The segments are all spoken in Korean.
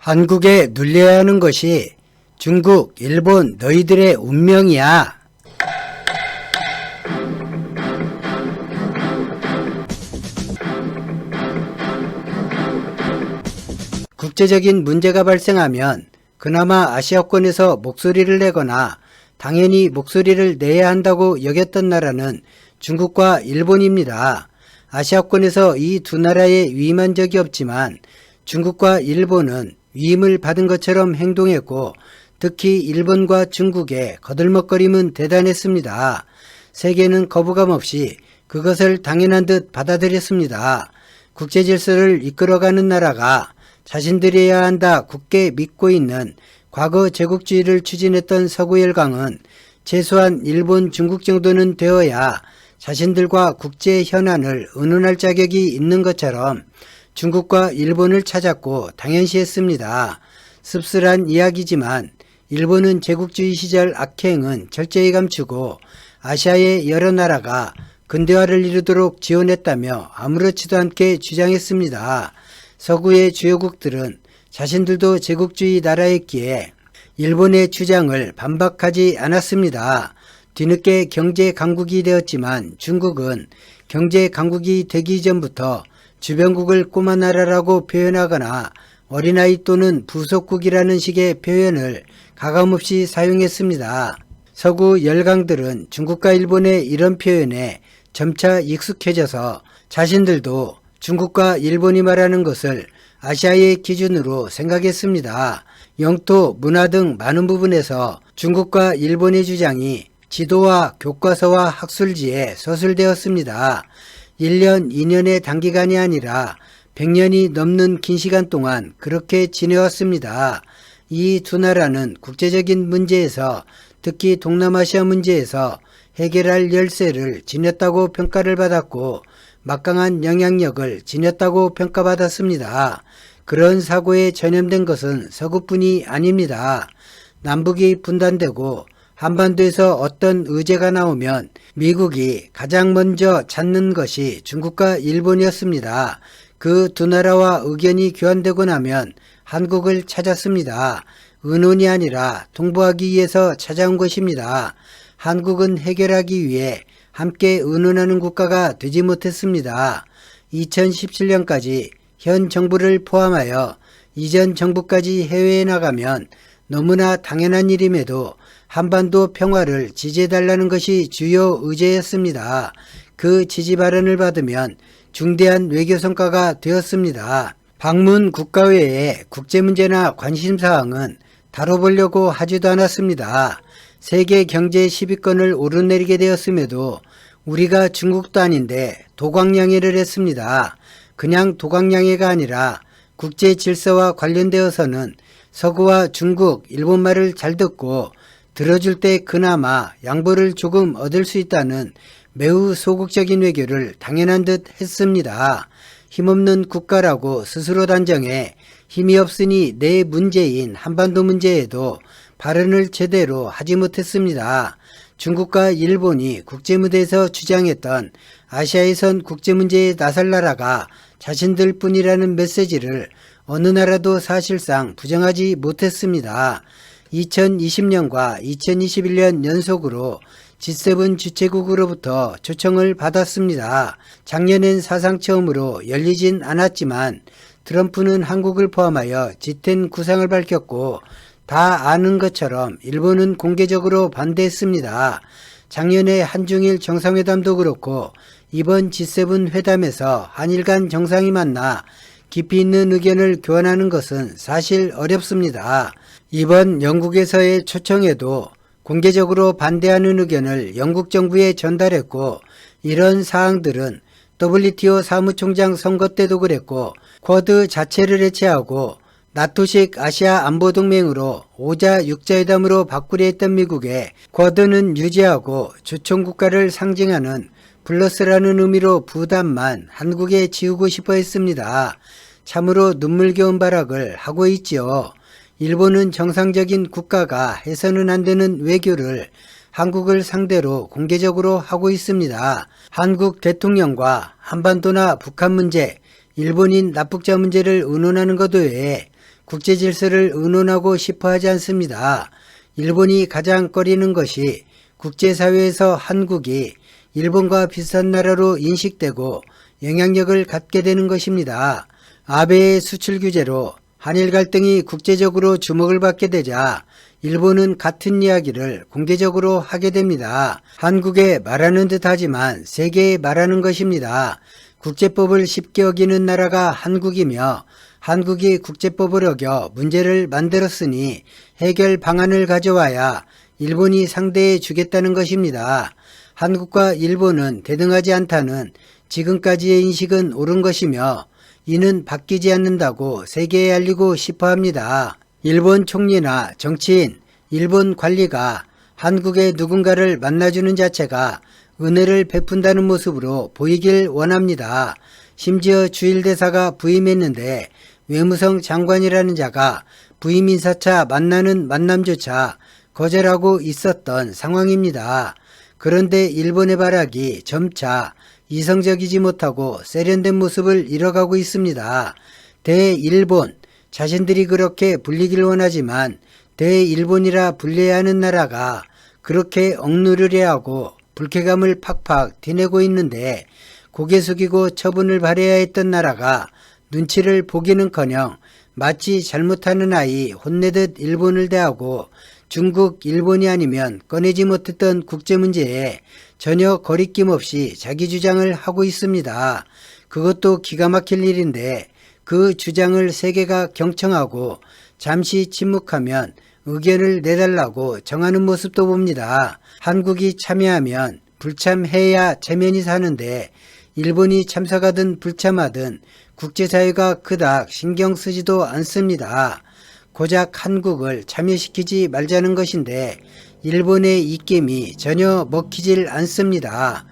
한국에 눌려야 하는 것이 중국, 일본 너희들의 운명이야. 국제적인 문제가 발생하면 그나마 아시아권에서 목소리를 내거나 당연히 목소리를 내야 한다고 여겼던 나라는 중국과 일본입니다. 아시아권에서 이 두 나라에 위임한 적이 없지만 중국과 일본은 위임을 받은 것처럼 행동했고 특히 일본과 중국의 거들먹거림은 대단했습니다. 세계는 거부감 없이 그것을 당연한 듯 받아들였습니다. 국제 질서를 이끌어가는 나라가 자신들이어야 한다 굳게 믿고 있는 과거 제국주의를 추진했던 서구 열강은 최소한 일본, 중국 정도는 되어야 자신들과 국제 현안을 의논할 자격이 있는 것처럼 중국과 일본을 찾았고 당연시했습니다. 씁쓸한 이야기지만 일본은 제국주의 시절 악행은 철저히 감추고 아시아의 여러 나라가 근대화를 이루도록 지원했다며 아무렇지도 않게 주장했습니다. 서구의 주요국들은 자신들도 제국주의 나라였기에 일본의 주장을 반박하지 않았습니다. 뒤늦게 경제 강국이 되었지만 중국은 경제 강국이 되기 전부터 주변국을 꼬마 나라라고 표현하거나 어린아이 또는 부속국이라는 식의 표현을 가감없이 사용했습니다. 서구 열강들은 중국과 일본의 이런 표현에 점차 익숙해져서 자신들도 중국과 일본이 말하는 것을 아시아의 기준으로 생각했습니다. 영토, 문화 등 많은 부분에서 중국과 일본의 주장이 지도와 교과서와 학술지에 서술되었습니다. 1년, 2년의 단기간이 아니라 100년이 넘는 긴 시간 동안 그렇게 지내왔습니다. 이 두 나라는 국제적인 문제에서 특히 동남아시아 문제에서 해결할 열쇠를 지녔다고 평가를 받았고 막강한 영향력을 지녔다고 평가받았습니다. 그런 사고에 전염된 것은 서구뿐이 아닙니다. 남북이 분단되고 한반도에서 어떤 의제가 나오면 미국이 가장 먼저 찾는 것이 중국과 일본이었습니다. 그 두 나라와 의견이 교환되고 나면 한국을 찾았습니다. 의논이 아니라 통보하기 위해서 찾아온 것입니다. 한국은 해결하기 위해 함께 의논하는 국가가 되지 못했습니다. 2017년까지 현 정부를 포함하여 이전 정부까지 해외에 나가면 너무나 당연한 일임에도 한반도 평화를 지지해달라는 것이 주요 의제였습니다. 그 지지 발언을 받으면 중대한 외교 성과가 되었습니다. 방문 국가외에 국제문제나 관심사항은 다뤄보려고 하지도 않았습니다. 세계 경제 10위권을 오르내리게 되었음에도 우리가 중국도 아닌데 도광양해를 했습니다. 그냥 도광양해가 아니라 국제 질서와 관련되어서는 서구와 중국, 일본 말을 잘 듣고 들어줄 때 그나마 양보를 조금 얻을 수 있다는 매우 소극적인 외교를 당연한 듯 했습니다. 힘없는 국가라고 스스로 단정해 힘이 없으니 내 문제인 한반도 문제에도 발언을 제대로 하지 못했습니다. 중국과 일본이 국제무대에서 주장했던 아시아에선 국제문제에 나설 나라가 자신들 뿐이라는 메시지를 어느 나라도 사실상 부정하지 못했습니다. 2020년과 2021년 연속으로 G7 주최국으로부터 초청을 받았습니다. 작년엔 사상 처음으로 열리진 않았지만 트럼프는 한국을 포함하여 G10 구상을 밝혔고 다 아는 것처럼 일본은 공개적으로 반대했습니다. 작년에 한중일 정상회담도 그렇고 이번 G7 회담에서 한일 간 정상이 만나 깊이 있는 의견을 교환하는 것은 사실 어렵습니다. 이번 영국에서의 초청에도 공개적으로 반대하는 의견을 영국 정부에 전달했고 이런 사항들은 WTO 사무총장 선거 때도 그랬고 쿼드 자체를 해체하고 나토식 아시아 안보동맹으로 5자 6자회담으로 바꾸려 했던 미국에 쿼드는 유지하고 주총국가를 상징하는 플러스라는 의미로 부담만 한국에 지우고 싶어 했습니다. 참으로 눈물겨운 발악을 하고 있지요. 일본은 정상적인 국가가 해서는 안 되는 외교를 한국을 상대로 공개적으로 하고 있습니다. 한국 대통령과 한반도나 북한 문제, 일본인 납북자 문제를 의논하는 것 외에 국제 질서를 의논하고 싶어 하지 않습니다. 일본이 가장 꺼리는 것이 국제사회에서 한국이 일본과 비슷한 나라로 인식되고 영향력을 갖게 되는 것입니다. 아베의 수출 규제로 한일 갈등이 국제적으로 주목을 받게 되자 일본은 같은 이야기를 공개적으로 하게 됩니다. 한국에 말하는 듯 하지만 세계에 말하는 것입니다. 국제법을 쉽게 어기는 나라가 한국이며 한국이 국제법을 어겨 문제를 만들었으니 해결 방안을 가져와야 일본이 상대해 주겠다는 것입니다. 한국과 일본은 대등하지 않다는 지금까지의 인식은 옳은 것이며 이는 바뀌지 않는다고 세계에 알리고 싶어 합니다. 일본 총리나 정치인, 일본 관리가 한국의 누군가를 만나주는 자체가 은혜를 베푼다는 모습으로 보이길 원합니다. 심지어 주일대사가 부임했는데 외무성 장관이라는 자가 부임 인사차 만나는 만남조차 거절하고 있었던 상황입니다. 그런데 일본의 발악이 점차 이성적이지 못하고 세련된 모습을 잃어가고 있습니다. 대일본, 자신들이 그렇게 불리길 원하지만 대일본이라 불려야 하는 나라가 그렇게 억누르려 하고 불쾌감을 팍팍 티내고 있는데 고개 숙이고 처분을 바라야 했던 나라가 눈치를 보기는커녕 마치 잘못하는 아이 혼내듯 일본을 대하고 중국, 일본이 아니면 꺼내지 못했던 국제문제에 전혀 거리낌 없이 자기 주장을 하고 있습니다. 그것도 기가 막힐 일인데 그 주장을 세계가 경청하고 잠시 침묵하면 의견을 내달라고 정하는 모습도 봅니다. 한국이 참여하면 불참해야 체면이 사는데 일본이 참석하든 불참하든 국제사회가 그닥 신경 쓰지도 않습니다. 고작 한국을 참여시키지 말자는 것인데 일본의 입김이 전혀 먹히질 않습니다.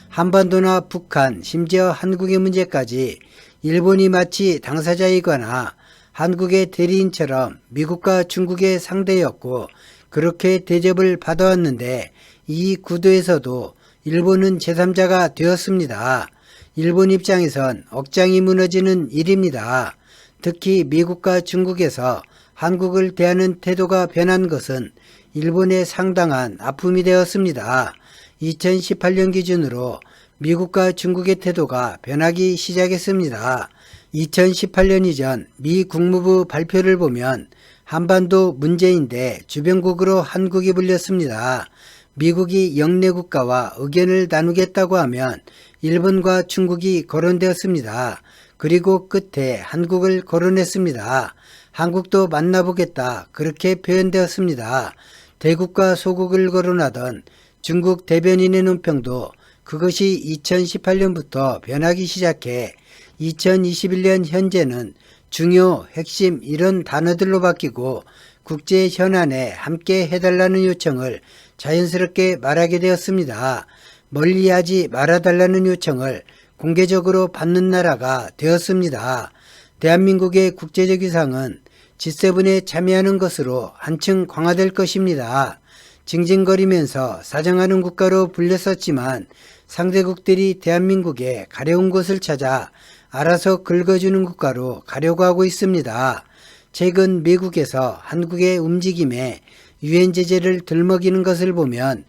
한반도나 북한, 심지어 한국의 문제까지 일본이 마치 당사자이거나 한국의 대리인처럼 미국과 중국의 상대였고 그렇게 대접을 받아왔는데 이 구도에서도 일본은 제3자가 되었습니다. 일본 입장에선 억장이 무너지는 일입니다. 특히 미국과 중국에서 한국을 대하는 태도가 변한 것은 일본에 상당한 아픔이 되었습니다. 2018년 기준으로 미국과 중국의 태도가 변하기 시작했습니다. 2018년 이전 미 국무부 발표를 보면 한반도 문제인데 주변국으로 한국이 불렸습니다. 미국이 영내 국가와 의견을 나누겠다고 하면 일본과 중국이 거론되었습니다. 그리고 끝에 한국을 거론했습니다. 한국도 만나보겠다 그렇게 표현되었습니다. 대국과 소국을 거론하던 중국 대변인의 논평도 그것이 2018년부터 변하기 시작해 2021년 현재는 중요, 핵심 이런 단어들로 바뀌고 국제 현안에 함께 해달라는 요청을 자연스럽게 말하게 되었습니다. 멀리하지 말아달라는 요청을 공개적으로 받는 나라가 되었습니다. 대한민국의 국제적 위상은 G7에 참여하는 것으로 한층 강화될 것입니다. 징징거리면서 사정하는 국가로 불렸었지만 상대국들이 대한민국에 가려운 곳을 찾아 알아서 긁어주는 국가로 가려고 하고 있습니다. 최근 미국에서 한국의 움직임에 유엔 제재를 들먹이는 것을 보면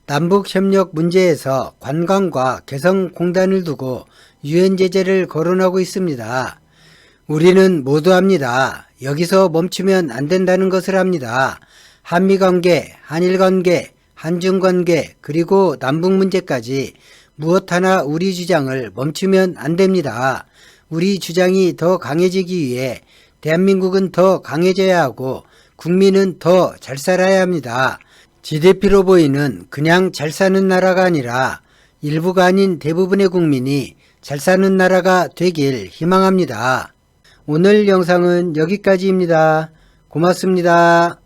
남북협력 문제에서 관광과 개성공단을 두고 유엔 제재를 거론하고 있습니다. 우리는 모두 합니다. 여기서 멈추면 안 된다는 것을 합니다. 한미관계, 한일관계, 한중관계 그리고 남북문제까지 무엇 하나 우리 주장을 멈추면 안 됩니다. 우리 주장이 더 강해지기 위해 대한민국은 더 강해져야 하고 국민은 더 잘 살아야 합니다. GDP로 보이는 그냥 잘 사는 나라가 아니라 일부가 아닌 대부분의 국민이 잘 사는 나라가 되길 희망합니다. 오늘 영상은 여기까지입니다. 고맙습니다.